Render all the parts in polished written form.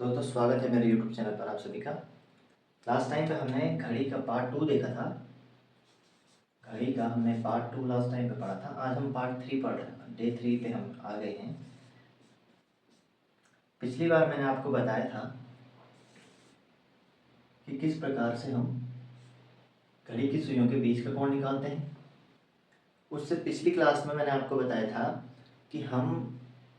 दोस्तों स्वागत है मेरे YouTube चैनल पर आप सभी का। लास्ट टाइम पे हमने घड़ी का पार्ट 2 देखा था। घड़ी का हमने पार्ट 2 लास्ट टाइम पे पढ़ा था। आज हम पार्ट 3 पढ़ रहे हैं। डे 3 पे हम आ गए हैं। पिछली बार मैंने आपको बताया था कि किस प्रकार से हम घड़ी की सुइयों के बीच का कोण निकालते हैं। उससे पिछली क्लास में मैंने आपको बताया था कि हम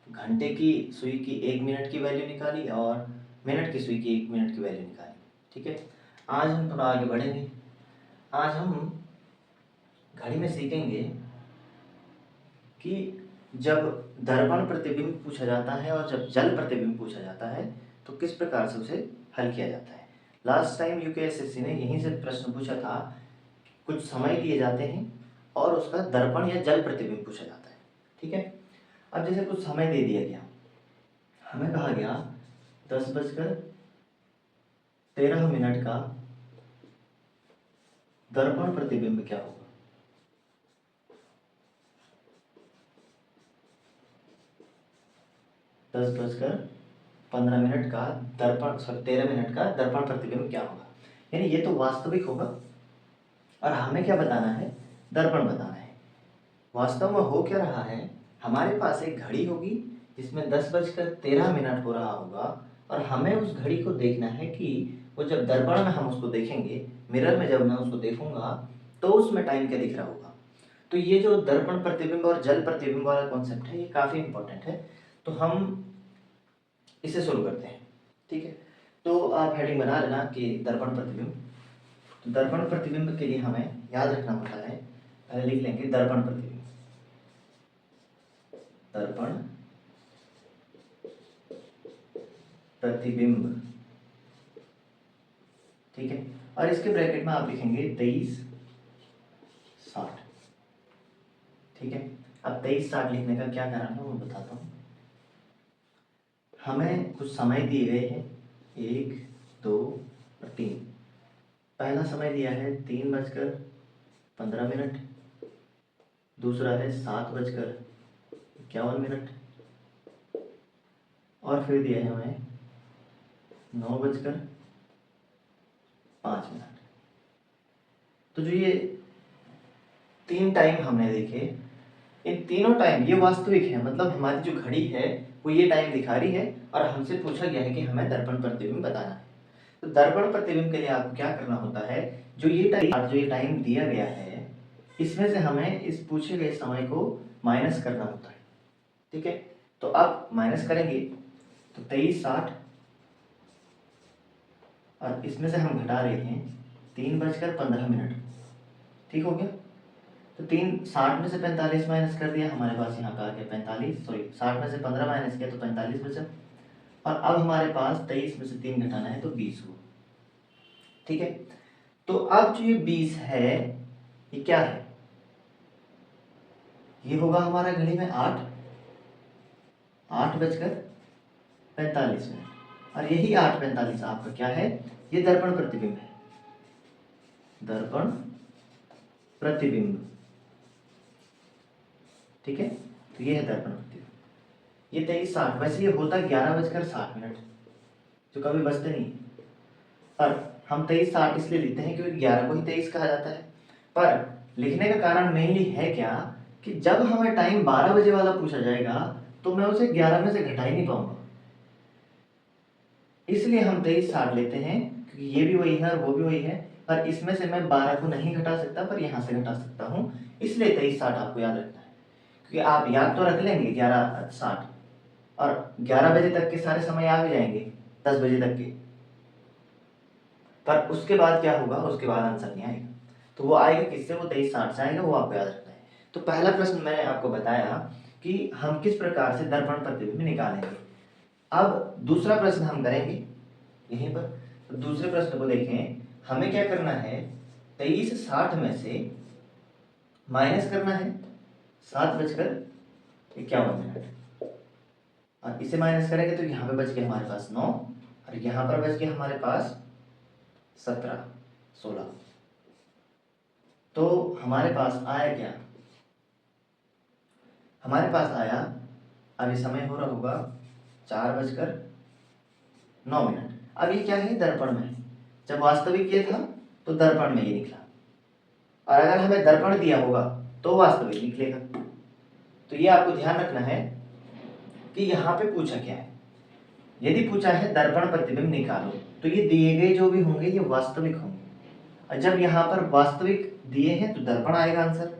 घंटे की सुई की 1 मिनट की वैल्यू निकाली और मिनट की सुई की 1 मिनट की वैल्यू निकाली। ठीक है, आज हम थोड़ा आगे बढ़ेंगे। आज हम घड़ी में सीखेंगे कि जब दर्पण प्रतिबिंब पूछा जाता है और जब जल प्रतिबिंब पूछा जाता है तो किस प्रकार से उसे हल किया जाता है। लास्ट टाइम यूकेएसएससी ने यहीं से प्रश्न पूछा था। कुछ समय दिए जाते हैं और उसका दर्पण या जल प्रतिबिंब पूछा जाता है। ठीक है, अब जैसे कुछ समय दे दिया गया, हमें कहा गया 10:13 का दर्पण प्रतिबिंब क्या होगा। 10:15 का दर्पण 13 मिनट का दर्पण प्रतिबिंब क्या होगा। यानी ये तो वास्तविक होगा और हमें क्या बताना है, दर्पण बताना है। वास्तव में हो क्या रहा है, हमारे पास एक घड़ी होगी जिसमें 10:13 हो रहा होगा और हमें उस घड़ी को देखना है कि वो जब दर्पण में हम उसको देखेंगे, मिरर में जब मैं उसको देखूंगा तो उसमें टाइम क्या दिख रहा होगा। तो ये जो दर्पण प्रतिबिंब और जल प्रतिबिंब वाला कॉन्सेप्ट है ये काफी इंपॉर्टेंट है। तो हम इसे शुरू करते हैं। ठीक है, तो आप हेडिंग बना लेना कि दर्पण प्रतिबिंब। तो दर्पण प्रतिबिंब के लिए हमें याद रखना होता है, पहले लिख लेंगे दर्पण प्रतिबिंब। दर्पण प्रतिबिंब, ठीक है, और इसके ब्रैकेट में आप लिखेंगे 23:60। ठीक है, अब 23:60 लिखने का क्या कारण है वो बताता हूँ। हमें कुछ समय दिए गए हैं, 1, 2 और 3। पहला समय दिया है 3:15। दूसरा है 7:51 और फिर दिया है हमें 9:05। तो जो ये 3 टाइम हमने देखे, इन तीनों टाइम ये वास्तविक है, मतलब हमारी जो घड़ी है वो ये टाइम दिखा रही है और हमसे पूछा गया है कि हमें दर्पण प्रतिबिंब बताना है। तो दर्पण प्रतिबिंब के लिए आपको क्या करना होता है, जो ये टाइम दिया गया है इसमें से हमें इस पूछे गए समय को माइनस करना होता है। ठीक है, तो अब माइनस करेंगे तो 23:60 और इसमें से हम घटा रहे हैं 3:15। ठीक हो गया, तो 3:60 में से 45 माइनस कर दिया, हमारे पास यहाँ पे आ गया 45, सॉरी 60 में से 15 माइनस किया तो 45 बचा। और अब हमारे पास 23 में से 3 घटाना है तो 20 हुआ। ठीक है, तो अब जो ये 20 है ये क्या है, ये होगा हमारा घड़ी में 8:45 और यही 8:45 आपका क्या है, ये दर्पण प्रतिबिंब है। दर्पण प्रतिबिंब, ठीक है, तो ये है दर्पण प्रतिबिंब। ये 23:60, वैसे ये होता 11:60, जो कभी बचते नहीं, पर हम 23:60 इसलिए लिखते हैं क्योंकि 11 को ही 23 कहा जाता है। पर लिखने का कारण मेनली है क्या, कि जब हमें टाइम 12 बजे वाला पूछा जाएगा तो मैं उसे 11 में से घटा ही नहीं पाऊंगा, इसलिए हम 23:60 लेते हैं क्योंकि ये भी वही है और वो भी वही है। पर इसमें से मैं 12 को नहीं घटा सकता, पर यहाँ से घटा सकता हूँ, इसलिए 23:60 आपको याद रखना है। क्योंकि आप याद तो रख लेंगे 11:60 और 11 बजे तक के सारे समय आ भी जाएंगे, 10 बजे तक के, पर उसके बाद क्या होगा, उसके बाद आंसर नहीं आएगा। तो वो आएगा किससे, वो 23:60 से आएगा, वो आपको याद रखना है। तो पहला प्रश्न मैंने आपको बताया कि हम किस प्रकार से दर्पण प्रतिबिंब निकालेंगे। अब दूसरा प्रश्न हम करेंगे यहीं पर। तो दूसरे प्रश्न को देखें, हमें क्या करना है, 23:60 में से माइनस करना है 7:51 और इसे माइनस करेंगे तो यहाँ पे बच गया हमारे पास 9 और यहाँ पर बच गया हमारे पास 17, 16। तो हमारे पास आया क्या, हमारे पास आया, अब ये समय हो रहा होगा 4:45 9 मिनट। अब ये क्या है, दर्पण में है। जब वास्तविक ये था तो दर्पण में ये निकला, और अगर हमें दर्पण दिया होगा तो वास्तविक निकलेगा। तो ये आपको ध्यान रखना है कि यहाँ पे पूछा क्या है। यदि पूछा है दर्पण प्रतिबिंब निकालो, तो ये दिए गए जो भी होंगे ये वास्तविक होंगे, और जब यहाँ पर वास्तविक दिए हैं तो दर्पण आएगा आंसर,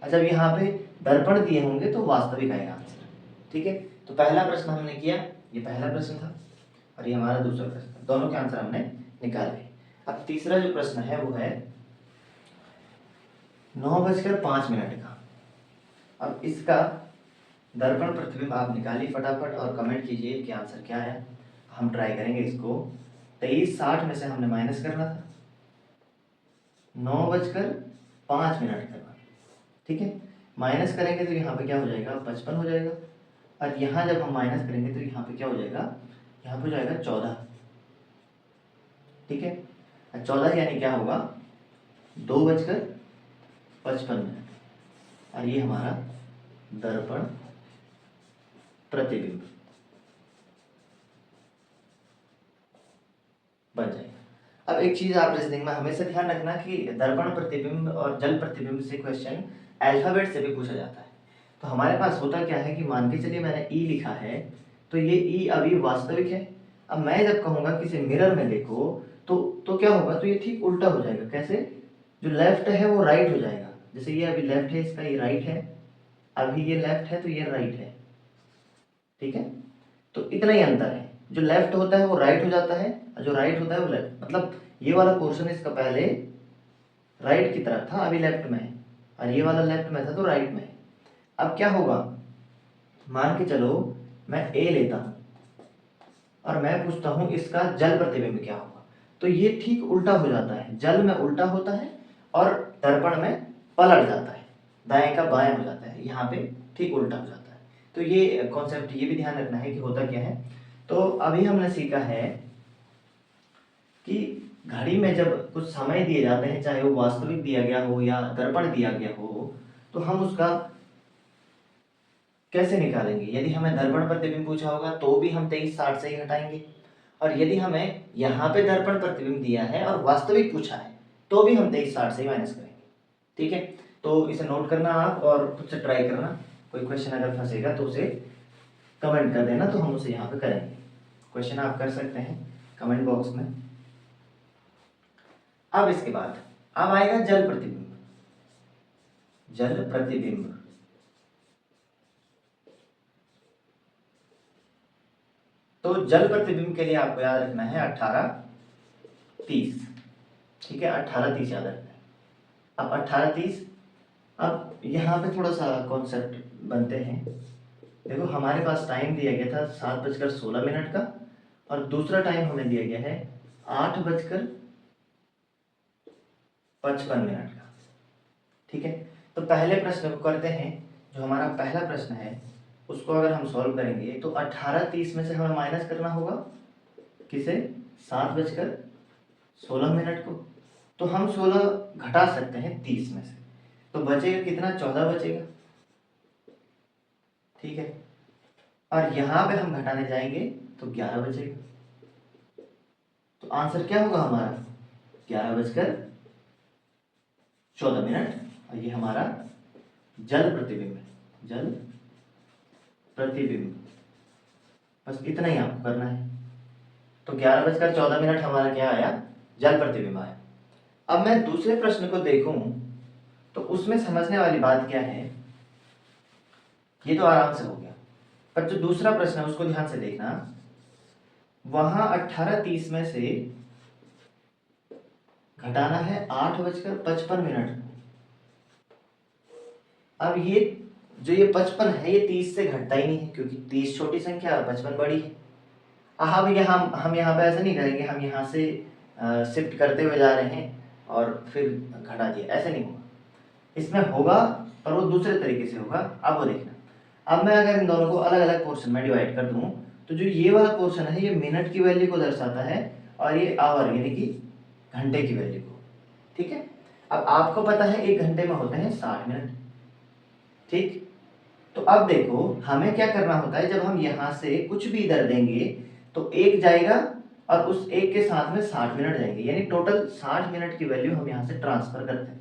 और जब यहाँ पे दर्पण दिए होंगे तो वास्तविक आएगा आंसर। ठीक है, तो पहला प्रश्न हमने किया, ये पहला प्रश्न था, और ये हमारा दूसरा प्रश्न था। दोनों के आंसर हमने निकाले। अब तीसरा जो प्रश्न है वो है 9:05 का। अब इसका दर्पण प्रतिबिंब आप निकालिए फटाफट और कमेंट कीजिए कि आंसर क्या है। हम ट्राई करेंगे इसको। 23:60 में से हमने माइनस करना था 9:05 करना। ठीक है, माइनस करेंगे तो यहाँ पे क्या हो जाएगा, 55 हो जाएगा, और यहाँ जब हम माइनस करेंगे तो यहाँ पे क्या हो जाएगा, यहाँ पे हो जाएगा 14। ठीक है, 14 यानी क्या होगा, 2:55, और ये हमारा दर्पण प्रतिबिंब बन जाएगा। अब एक चीज आप रीजनिंग में हमेशा ध्यान रखना कि दर्पण प्रतिबिंब और जल प्रतिबिंब से क्वेश्चन अल्फाबेट से भी पूछा जाता है। तो हमारे पास होता क्या है कि मान के चलिए मैंने ई लिखा है, तो ये ई अभी वास्तविक है। अब मैं जब कहूंगा कि इसे मिरर में देखो तो क्या होगा, तो ये ठीक उल्टा हो जाएगा। कैसे, जो लेफ्ट है वो राइट हो जाएगा। जैसे ये अभी लेफ्ट है, इसका ये राइट है, अभी ये लेफ्ट है तो ये राइट है। ठीक है, तो इतना ही अंतर है। जो लेफ्ट होता है वो राइट हो जाता है, और जो राइट होता है वो लेफ्ट। मतलब ये वाला पोर्शन इसका पहले राइट की तरफ था, अभी लेफ्ट में है, और ये वाला लेफ्ट में था तो राइट में है। अब क्या होगा, मान के चलो मैं ए लेता हूं और मैं पूछता हूं इसका जल प्रतिबिंब क्या होगा, तो ये ठीक उल्टा हो जाता है। जल में उल्टा होता है और दर्पण में पलट जाता है, दाएं का बाएं हो जाता है, यहाँ पे ठीक उल्टा हो जाता है। तो ये कॉन्सेप्ट ये भी ध्यान रखना है कि होता क्या है। तो अभी हमने सीखा है कि घड़ी में जब कुछ समय दिए जाते हैं, चाहे वो वास्तविक दिया गया हो या दर्पण दिया गया हो, तो हम उसका कैसे निकालेंगे। यदि हमें दर्पण प्रतिबिंब पूछा होगा तो भी हम 23:60 से ही हटाएंगे, और यदि हमें यहाँ पे दर्पण प्रतिबिंब दिया है और वास्तविक पूछा है तो भी हम 23:60 से ही माइनस करेंगे। ठीक है, तो इसे नोट करना आप और खुद से ट्राई करना। कोई क्वेश्चन अगर फंसेगा तो उसे कमेंट कर देना, तो हम उसे यहाँ पे करेंगे। क्वेश्चन आप कर सकते हैं कमेंट बॉक्स में। अब इसके बाद अब आएगा जल प्रतिबिंब। जल प्रतिबिंब तो जल प्रतिबिंब के लिए आपको याद रखना है 18:30। ठीक है, 18:30 याद रखना है। अब 18:30, अब यहाँ पे थोड़ा सा कॉन्सेप्ट बनते हैं। देखो हमारे पास टाइम दिया गया था 7:16 का, और दूसरा टाइम हमें दिया गया है 8:55 का। ठीक है, तो पहले प्रश्न को करते हैं। जो हमारा पहला प्रश्न है उसको अगर हम सॉल्व करेंगे तो 18:30 में से हमें माइनस करना होगा किसे, 7:16 को। तो हम 16 घटा सकते हैं 30 में से, तो बचेगा कितना, 14 बचेगा। ठीक है, और यहां पे हम घटाने जाएंगे तो 11 बचेगा। तो आंसर क्या होगा हमारा, 11:14, और ये हमारा जल प्रतिबिंब है। जल प्रतिबिंब, बस इतना ही आपको करना है। तो 11:14 हमारा क्या आया, जल प्रतिबिंब आया। अब मैं दूसरे प्रश्न को देखूं तो उसमें समझने वाली बात क्या है, ये तो आराम से हो गया, पर जो दूसरा प्रश्न है उसको ध्यान से देखना। वहां 18:30 में से घटाना है 8:55। अब ये जो ये 55 है ये 30 से घटता ही नहीं है, क्योंकि 30 छोटी संख्या और 55 बड़ी है। अब हम यहाँ पे ऐसा नहीं करेंगे, हम यहाँ से शिफ्ट करते हुए जा रहे हैं और फिर घटा दिया, ऐसे नहीं होगा। इसमें होगा पर वो दूसरे तरीके से होगा। अब वो देखना, अब मैं अगर इन दोनों को अलग अलग पोर्शन में डिवाइड कर दूं तो जो ये वाला पोर्शन है ये मिनट की वैल्यू को दर्शाता है, और ये आवर यानी कि घंटे की वैल्यू को। ठीक है, अब आपको पता है 1 घंटे में होते हैं 60 मिनट। ठीक, तो अब देखो हमें क्या करना होता है, जब हम यहाँ से कुछ भी इधर देंगे तो एक जाएगा और उस एक के साथ में 60 मिनट जाएंगे, यानी टोटल 60 मिनट की वैल्यू हम यहाँ से ट्रांसफर करते हैं।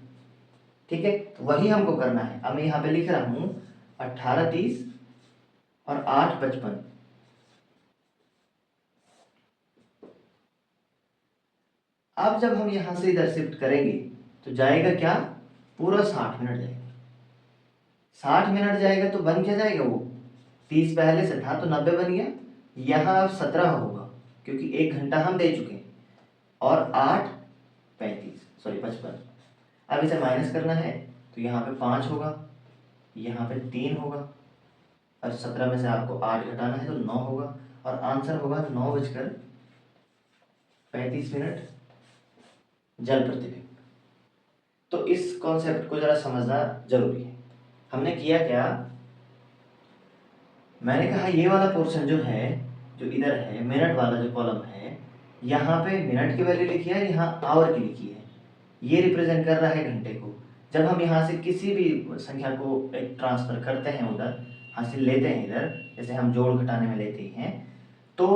ठीक है, तो वही हमको करना है। अब मैं यहाँ पे लिख रहा हूँ 18:30 और 8:55। अब जब हम यहाँ से इधर शिफ्ट करेंगे तो जाएगा क्या, पूरा 60 मिनट जाएगा। 60 मिनट जाएगा तो बन क्या जाएगा, वो 30 पहले से था तो 90 बन गया। यहाँ अब 17 होगा क्योंकि 1 घंटा हम दे चुके हैं, और 55। अब इसे माइनस करना है तो यहाँ पे 5 होगा, यहाँ पे 3 होगा, और 17 में से आपको 8 घटाना है तो 9 होगा, और आंसर होगा 9:35 जल प्रतिबिंब। तो इस कॉन्सेप्ट को जरा समझना जरूरी है। हमने किया क्या, मैंने कहा ये वाला पोर्शन जो है, जो इधर है मिनट वाला जो कॉलम है, यहाँ पे मिनट की वैल्यू लिखी है, यहाँ आवर की लिखी है। ये रिप्रेजेंट कर रहा है घंटे को। जब हम यहाँ से किसी भी संख्या को एक ट्रांसफर करते हैं, उधर हासिल लेते हैं, इधर जैसे हम जोड़ घटाने में लेते हैं, तो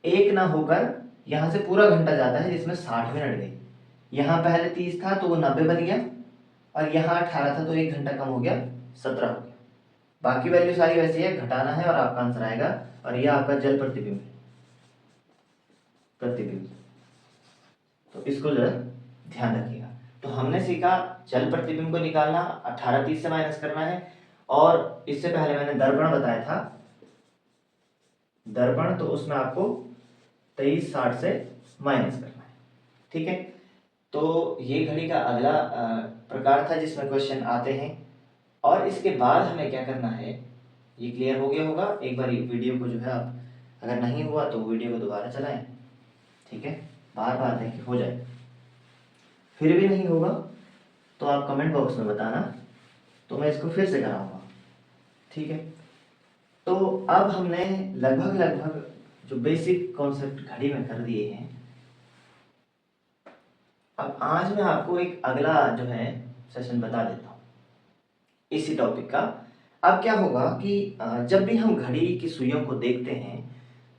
एक ना होकर यहाँ से पूरा घंटा जाता है जिसमें 60 मिनट गए। यहाँ पहले 30 था तो वो 90 बन गया, और यहाँ 18 था तो 1 घंटा कम हो गया, 17 हो गया। बाकी वैल्यू सारी वैसी है, घटाना है और आपका आंसर आएगा। और यह आपका जल प्रतिबिंब है, प्रतिबिंब। तो इसको जरा ध्यान रखिएगा। तो हमने सीखा जल प्रतिबिंब को निकालना, 18:30 से माइनस करना है, और इससे पहले मैंने दर्पण बताया था, दर्पण, तो उसमें आपको 23:60 से माइनस करना है। ठीक है, तो ये घड़ी का अगला प्रकार था जिसमें क्वेश्चन आते हैं। और इसके बाद हमें क्या करना है, ये क्लियर हो गया होगा। एक बार वीडियो को जो है, आप अगर नहीं हुआ तो वीडियो को दोबारा चलाएं। ठीक है, बार बार देखें, हो जाए। फिर भी नहीं होगा तो आप कमेंट बॉक्स में बताना, तो मैं इसको फिर से कराऊंगा। ठीक है, तो अब हमने लगभग जो बेसिक कॉन्सेप्ट घड़ी में कर दिए हैं। अब आज मैं आपको एक अगला जो है सेशन बता देता हूँ इसी टॉपिक का। अब क्या होगा कि जब भी हम घड़ी की सुइयों को देखते हैं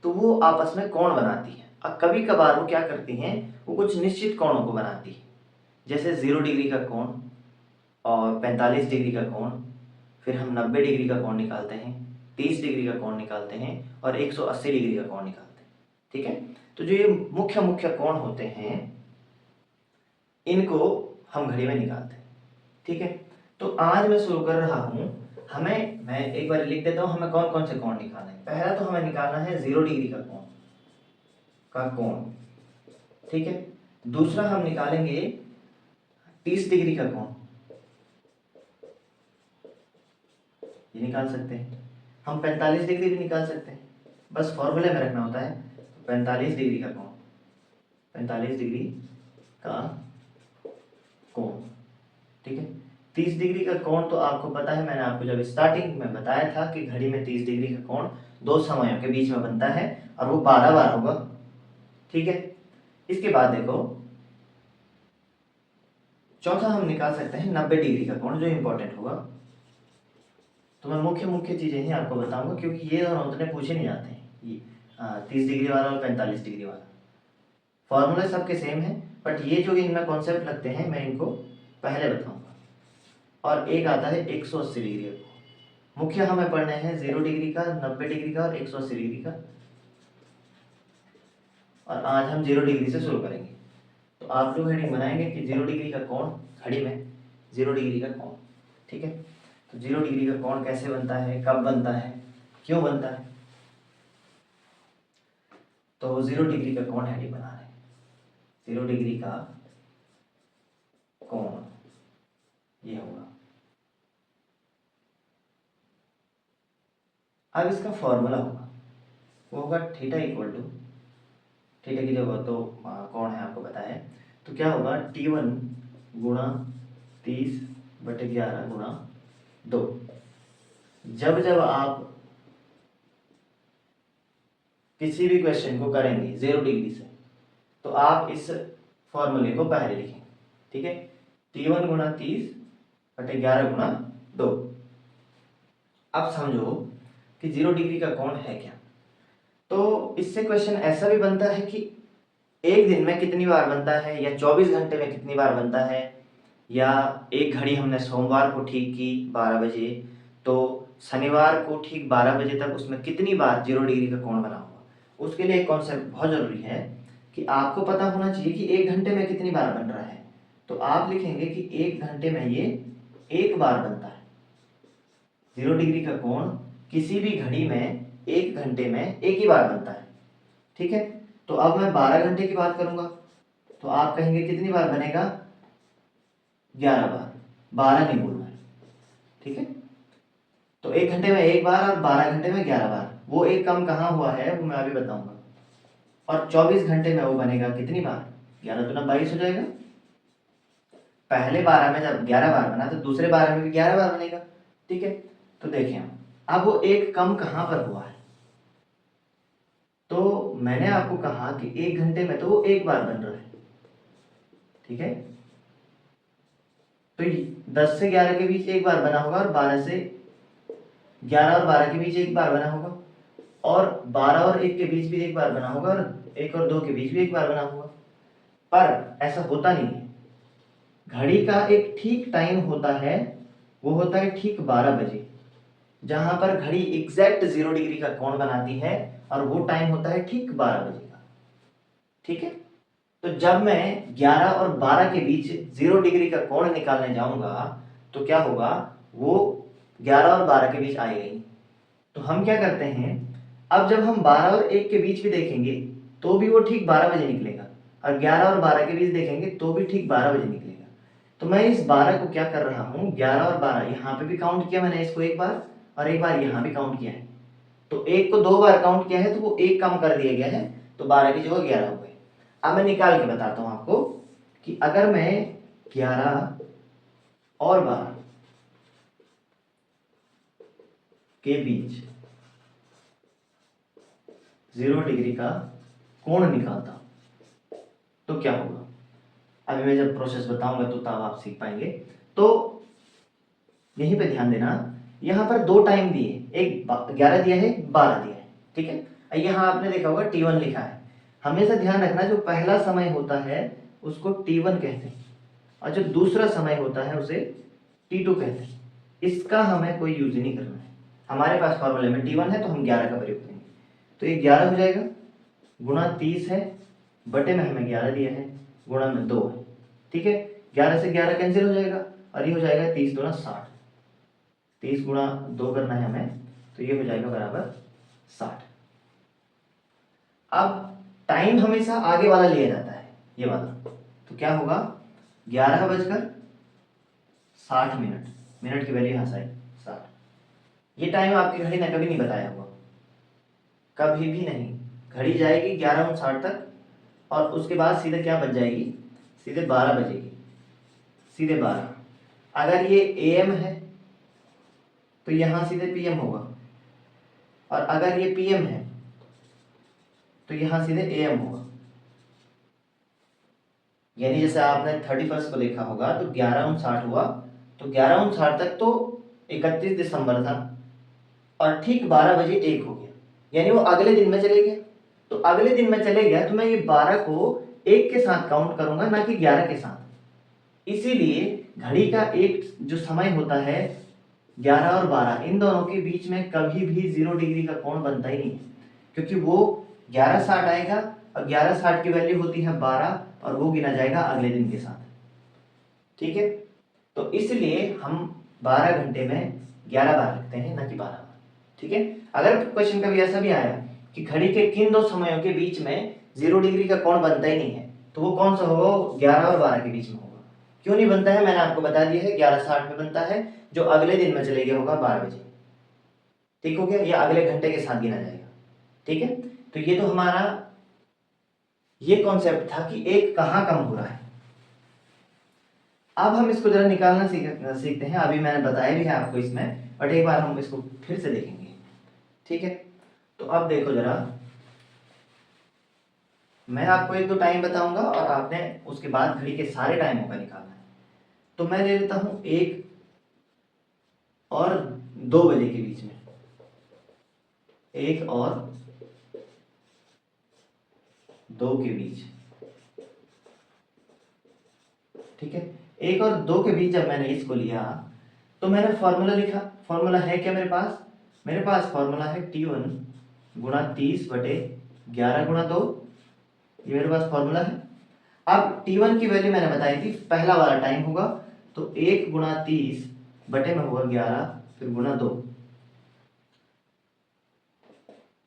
तो वो आपस में कोण बनाती है। अब कभी कभार वो क्या करती हैं, वो कुछ निश्चित कोणों को बनाती है, जैसे 0 डिग्री का कोण और 45 डिग्री का कोण, फिर हम 90 डिग्री का कोण निकालते हैं, 30 डिग्री का कोण निकालते हैं, और 180 डिग्री का कोण निकालते हैं। ठीक है, तो जो ये मुख्य मुख्य कोण होते हैं, इनको हम घड़ी में निकालते हैं। ठीक है, तो आज मैं शुरू कर रहा हूं। मैं एक बार लिख देता हूं, हमें कौन कौन से कोण निकालने हैं। पहला तो हमें निकालना है 0 डिग्री का कोण। ठीक है, दूसरा हम निकालेंगे 30 डिग्री का कोण, ये निकाल सकते हैं। हम 45 डिग्री भी निकाल सकते हैं, बस फॉर्मूले में रखना होता है। 45 डिग्री का कोण, 45 डिग्री का कोण। ठीक है, 30 डिग्री का कोण तो आपको पता है, मैंने आपको जब स्टार्टिंग में बताया था कि घड़ी में 30 डिग्री का कोण दो समयों के बीच में बनता है, और वो 12 बार होगा। ठीक है, इसके बाद देखो, चौथा हम निकाल सकते हैं 90 डिग्री का कोण, जो इंपॉर्टेंट होगा। तो मैं मुख्य मुख्य चीजें ही आपको बताऊंगा, क्योंकि ये दोनों उतने पूछे नहीं जाते हैं, ये 30 डिग्री वाला और 45 डिग्री वाला। फॉर्मूले सबके सेम है, बट ये जो इनमें कॉन्सेप्ट लगते हैं मैं इनको पहले बताऊंगा। और एक आता है 180 डिग्री का। मुख्य हमें पढ़ने हैं 0 डिग्री का, 90 डिग्री का और 180 डिग्री का। और आज हम 0 डिग्री से शुरू करेंगे। तो आप लोग हेडिंग बनाएंगे कि 0 डिग्री का कोण, घड़ी में 0 डिग्री का कोण। ठीक है, तो 0 डिग्री का कोण कैसे बनता है, कब बनता है, क्यों बनता है। तो 0 डिग्री का कोण हेडिंग बना रहे हैं, 0 डिग्री का कोण ये होगा। अब इसका फॉर्मूला होगा, वो होगा थीटा इक्वल टू, थीटा की जगह तो कोण है आपको पता है, तो क्या होगा T1 गुणा 30/11 गुणा 2। जब जब आप किसी भी क्वेश्चन को करेंगे 0 डिग्री से, तो आप इस फॉर्मूले को पहले लिखेंगे। ठीक है, T1 गुणा 30/11 गुणा 2। अब समझो कि 0 डिग्री का कोण है क्या। तो इससे क्वेश्चन ऐसा भी बनता है कि एक दिन में कितनी बार बनता है, या 24 घंटे में कितनी बार बनता है, या एक घड़ी हमने सोमवार को ठीक की 12 बजे, तो शनिवार को ठीक 12 बजे तक उसमें कितनी बार 0 डिग्री का कोण बना होगा। उसके लिए एक कॉन्सेप्ट बहुत ज़रूरी है कि आपको पता होना चाहिए कि एक घंटे में कितनी बार बन रहा है। तो आप लिखेंगे कि एक घंटे में ये एक बार बनता है। 0 डिग्री का कोण किसी भी घड़ी में एक घंटे में एक ही बार बनता है। ठीक है, तो अब मैं 12 घंटे की बात करूंगा, तो आप कहेंगे कितनी बार बनेगा, 11 बार, 12 नहीं बोलना है। ठीक है, तो एक घंटे में एक बार और 12 घंटे में 11 बार। वो एक कम कहाँ हुआ है वो मैं अभी बताऊंगा। और 24 घंटे में वो बनेगा कितनी बार, 11 दूना 22 हो जाएगा। पहले 12 में जब 11 बार बना तो दूसरे 12 में भी 11 बार बनेगा। ठीक है, तो देखिए हम अब वो एक कम कहाँ पर हुआ है। तो मैंने आपको कहा कि एक घंटे में तो वो एक बार बन रहा है। ठीक है, तो 10 से 11 के बीच एक बार बना होगा, और 12 से 11 और 12 के बीच एक बार बना होगा, और 12 और 1 के बीच भी एक बार बना होगा, और 1 और 2 के बीच भी एक बार बना होगा। पर ऐसा होता नहीं है। घड़ी का एक ठीक टाइम होता है, वो होता है ठीक 12 बजे, जहां पर घड़ी एग्जैक्ट 0 डिग्री का कोण बनाती है, और वो टाइम होता है ठीक 12 बजे का। ठीक है, तो जब मैं 11 और 12 के बीच 0 डिग्री का कोण निकालने जाऊंगा तो क्या होगा, वो 11 और 12 के बीच आएगा ही। तो हम क्या करते हैं, अब जब हम 12 और 1 के बीच भी देखेंगे तो भी वो ठीक 12 बजे निकलेगा, और 11 और 12 के बीच देखेंगे तो भी ठीक 12 बजे निकलेगा। तो मैं इस 12 को क्या कर रहा हूँ, 11 और 12 यहाँ पे भी काउंट किया मैंने इसको एक बार, और एक बार यहाँ भी काउंट किया है। तो एक को 2 बार काउंट किया है तो वो एक कम कर दिया गया है, तो 12 की जगह 11 हो गए। अब मैं निकाल के बताता हूँ आपको कि अगर मैं 11 और 12 के बीच 0 डिग्री का कोण निकालता हूं तो क्या होगा। अभी मैं जब प्रोसेस बताऊंगा तो तब आप सीख पाएंगे। तो यहीं पे ध्यान देना, यहाँ पर दो टाइम दिए, एक 11 दिया है, 12 दिया है। ठीक है, यहाँ आपने देखा होगा T1 लिखा है। हमेशा ध्यान रखना, जो पहला समय होता है उसको T1 कहते हैं, और जो दूसरा समय होता है उसे T2 कहते हैं। इसका हमें कोई यूज ही नहीं करना है। हमारे पास फॉर्मूले में T1 है तो हम 11 का प्रयोग करेंगे। तो ये 11 हो जाएगा, गुणा 30 है, बटे में हमें 11 दिया है, गुणा में 2 है। ठीक है, 11 से 11 कैंसिल हो जाएगा, और ये हो जाएगा 30 गुणा 60। 30 गुणा 2 करना है हमें, तो ये हो जाएगा बराबर 60। अब टाइम हमेशा आगे वाला लिया जाता है, ये वाला। तो क्या होगा, 11:60, मिनट की वैल्यू यहाँ से आई 60। ये टाइम आपकी घड़ी ने कभी नहीं बताया होगा, कभी भी नहीं। घड़ी जाएगी 11:59 तक, और उसके बाद सीधे क्या बज जाएगी, सीधे 12 बजेगी, सीधे 12। अगर ये AM है तो यहाँ सीधे PM होगा, और अगर ये PM है तो यहाँ सीधे AM होगा। यानी जैसे आपने 31 को देखा होगा तो 11:59 हुआ, तो 11:59 तक तो 31 दिसंबर था, और ठीक 12 बजे 1 हो गया, यानी वो अगले दिन में चले गया। तो अगले दिन में चले गया तो मैं ये 12 को 1 के साथ काउंट करूंगा, ना कि 11 के साथ। इसीलिए घड़ी का एक जो समय होता है 11 और 12, इन दोनों के बीच में कभी भी 0 डिग्री का कोण बनता ही नहीं है, क्योंकि वो 11:60 आएगा, और 11:60 की वैल्यू होती है 12, और वो गिना जाएगा अगले दिन के साथ। ठीक है, तो इसलिए हम 12 घंटे में 11 बार लिखते हैं, ना कि 12 बार। ठीक है, अगर क्वेश्चन कभी ऐसा भी आया कि घड़ी के किन दो समयों के बीच में 0 डिग्री का कोण बनता ही नहीं है, तो वो कौन सा होगा, 11 और 12 के बीच में होगा। क्यों नहीं बनता है, मैंने आपको बता दिया है, 11:60 में बनता है, जो अगले दिन में चले गया होगा 12 बजे। ठीक हो गया, ये अगले घंटे के साथ गिना जाएगा। ठीक है, तो ये तो हमारा ये कॉन्सेप्ट था कि एक कहाँ कम हो रहा है। अब हम इसको जरा निकालना सीखते हैं। अभी मैंने बताया भी है आपको इसमें, बट एक बार हम इसको फिर से देखेंगे। ठीक है, तो अब देखो जरा, मैं आपको एक दो टाइम बताऊंगा और आपने उसके बाद घड़ी के सारे टाइमों का निकालना है। तो मैं ले लेता हूं 1 और 2 बजे के बीच में, 1 और 2 के बीच, ठीक है। 1 और 2 के बीच जब मैंने इसको लिया तो मैंने फॉर्मूला लिखा। फॉर्मूला है क्या मेरे पास? मेरे पास फॉर्मूला है T1 गुणा 30/11 गुणा 2, ये मेरे पास फॉर्मूला है। अब T1 की वैल्यू मैंने बताई थी, पहला वाला टाइम होगा तो 1 गुणा 30 बटे में होगा 11, फिर गुणा 2,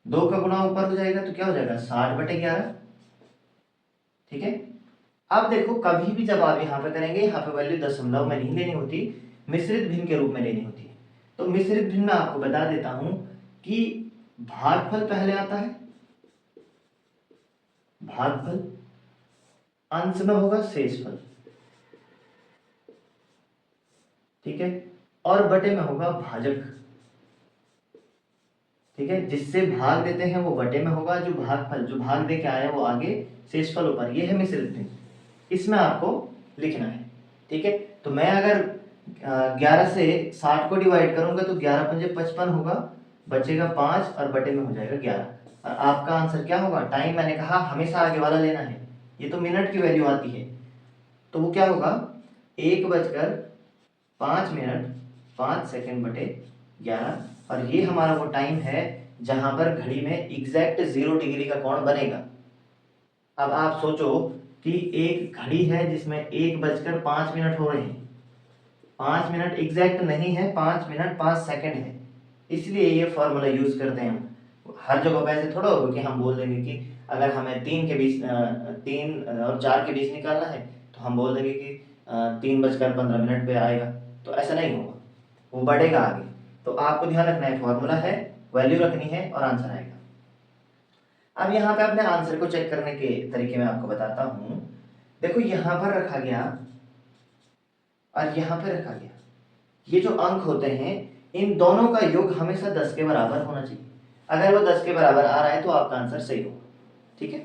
2 का गुणा ऊपर हो जाएगा तो क्या हो जाएगा 60/11, ठीक है। अब देखो कभी भी जब आप यहाँ पे करेंगे, यहाँ पे वैल्यू दशमलव में नहीं लेनी होती, मिश्रित भिन्न के रूप में लेनी होती है। तो मिश्रित भिन्न में आपको बता देता हूं कि भागफल पहले आता है, भागफल, अंश में होगा शेषफल, ठीक है, और बटे में होगा भाजक, ठीक है। जिससे भाग देते हैं वो बटे में होगा, जो भागफल, जो भाग दे के आया वो आगे, शेषफल ऊपर। ये है मिश्रित भिन्न, इसमें आपको लिखना है, ठीक है। तो मैं अगर 11 से 60 को डिवाइड करूंगा तो 11 पंजे 55 होगा, बचेगा 5 और बटे में हो जाएगा 11। और आपका आंसर क्या होगा? टाइम मैंने कहा हमेशा आगे वाला लेना है, ये तो मिनट की वैल्यू आती है, तो वो क्या होगा 1:05 बटे 11। और ये हमारा वो टाइम है जहां पर घड़ी में एग्जैक्ट 0 डिग्री का कोण बनेगा। अब आप सोचो कि एक घड़ी है जिसमें 1:05 हो रहे हैं, 5 मिनट एग्जैक्ट नहीं है, 5 मिनट 5 सेकंड है, इसलिए ये फॉर्मूला यूज करते हैं हम। हर जगह वैसे थोड़ा होगा कि हम बोल देंगे कि अगर हमें 3 के बीच 3 और 4 के बीच निकालना है तो हम बोल देंगे कि 3:15 पे आएगा, तो ऐसा नहीं होगा, वो बढ़ेगा आगे। तो आपको ध्यान रखना है, फॉर्मूला है, वैल्यू रखनी है और आंसर आएगा। अब यहाँ पे अपने आंसर को चेक करने के तरीके में आपको बताता हूं। देखो यहाँ पर रखा गया और यहाँ पे रखा गया, ये जो अंक होते हैं इन दोनों का योग हमेशा 10 के बराबर होना चाहिए। अगर वो 10 के बराबर आ रहा है तो आपका आंसर सही होगा, ठीक है।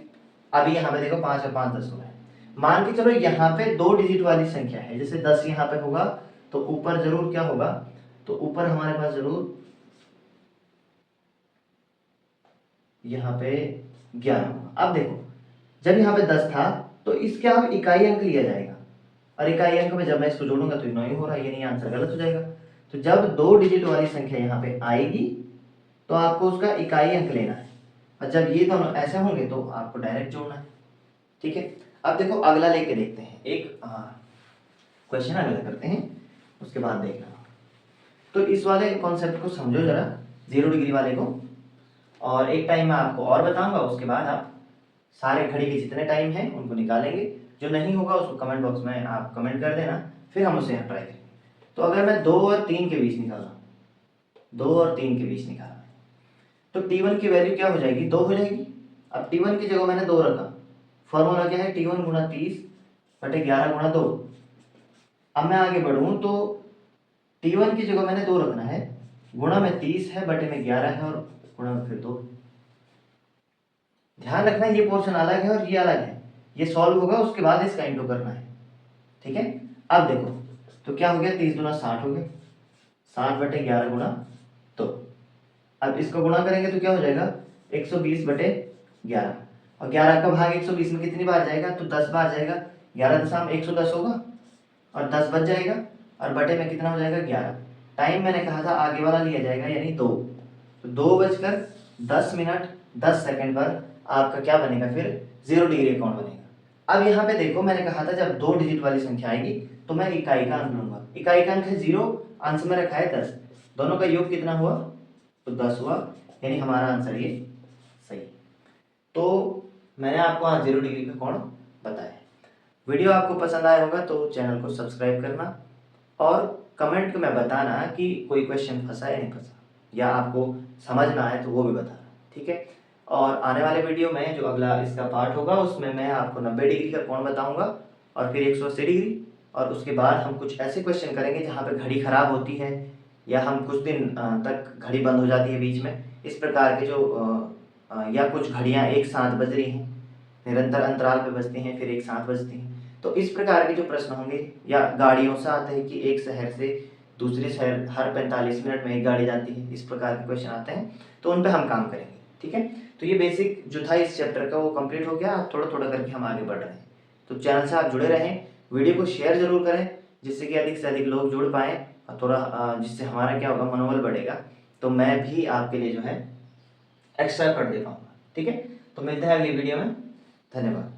अभी यहाँ पे देखो 5 और 5 10 हो रहा है। मान के चलो यहाँ पे 2 डिजिट वाली संख्या है, जैसे 10 यहाँ पे होगा तो ऊपर जरूर क्या होगा, तो ऊपर हमारे पास जरूर यहाँ पे 11 होगा। अब देखो जब यहाँ पे 10 था तो इसके अब इकाई अंक लिया जाएगा, और इकाई अंक में जब मैं इसको जोड़ूंगा तो 9 ही हो रहा है, यानी आंसर गलत हो जाएगा। तो जब 2 डिजिट वाली संख्या यहाँ पे आएगी तो आपको उसका इकाई अंक लेना है, और जब ये दोनों ऐसे होंगे तो आपको डायरेक्ट जोड़ना है, ठीक है। अब देखो अगला लेके देखते हैं, एक क्वेश्चन अगला करते हैं, उसके बाद देखना। तो इस वाले कॉन्सेप्ट को समझो जरा, 0 डिग्री वाले को, और एक टाइम मैं आपको और बताऊंगा, उसके बाद आप सारे घड़ी के जितने टाइम हैं उनको निकालेंगे। जो नहीं होगा उसको कमेंट बॉक्स में आप कमेंट कर देना, फिर हम उसे ट्राई करेंगे। तो अगर मैं 2 और 3 के बीच निकाला, 2 और 3 के बीच निकाला, तो T1 की वैल्यू क्या हो जाएगी, 2 हो जाएगी। अब T1 की जगह मैंने 2 रखा, फॉर्मूला क्या है, T1 गुणा 30/11 गुणा 2। अब मैं आगे बढ़ूं तो T1 की जगह मैंने 2 रखना है, गुणा में 30 है, बटे में 11 है, और गुणा में फिर 2। ध्यान रखना ये पोर्शन अलग है और ये अलग है, ये सॉल्व होगा उसके बाद इसका इंटू करना है, ठीक है। अब देखो तो क्या हो गया, 30 गुना 60 हो गया, 60/11 गुणा 2। अब इसको गुणा करेंगे तो क्या हो जाएगा 120/11, और 11 का भाग 120 में कितनी बार जाएगा, तो 10 बार जाएगा, 11.110 होगा, और 10 बच जाएगा, और बटे में कितना हो जाएगा 11। टाइम मैंने कहा था आगे वाला लिया जाएगा, यानी 2, तो 2:10 पर आपका क्या बनेगा, फिर 0 डिग्री कोण बनेगा। अब यहाँ पे देखो मैंने कहा था जब 2 डिजिट वाली संख्या आएगी तो मैं इकाई का अंक लूंगा, इकाई का अंक है 0, अंश में रखा है 10, दोनों का योग कितना हुआ, तो 10 हुआ, यानी हमारा आंसर ये सही। तो मैंने आपको आज 0 डिग्री का कोण बताया। वीडियो आपको पसंद आया होगा तो चैनल को सब्सक्राइब करना, और कमेंट में बताना कि कोई क्वेश्चन फंसा या नहीं फंसा, या आपको समझ में आए तो वो भी बताना, ठीक है। और आने वाले वीडियो में जो अगला इसका पार्ट होगा उसमें मैं आपको 90 डिग्री का कोण बताऊंगा, और फिर 180 डिग्री, और उसके बाद हम कुछ ऐसे क्वेश्चन करेंगे जहाँ पे घड़ी खराब होती है, या हम कुछ दिन तक घड़ी बंद हो जाती है बीच में, इस प्रकार के जो या कुछ घड़ियाँ एक साथ बज रही हैं, निरंतर अंतराल पे बजती हैं, फिर एक साथ बजती हैं, तो इस प्रकार के जो प्रश्न होंगे, या गाड़ियों से आते हैं कि एक शहर से दूसरे शहर हर 45 मिनट में एक गाड़ी जाती है, इस प्रकार के क्वेश्चन आते हैं, तो उन पे हम काम करेंगे, ठीक है। तो ये बेसिक जो था इस चैप्टर का वो कंप्लीट हो गया। अब थोड़ा थोड़ा करके हम आगे बढ़ रहे हैं। तो चैनल से आप जुड़े रहें, वीडियो को शेयर ज़रूर करें जिससे कि अधिक से अधिक लोग जुड़ पाएँ और थोड़ा जिससे हमारा क्या होगा, मनोबल बढ़ेगा। तो मैं भी आपके लिए जो है एक्स्ट्रा कर दे पाऊँगा। ठीक है, तो मिलते हैं अगली वीडियो में। धन्यवाद।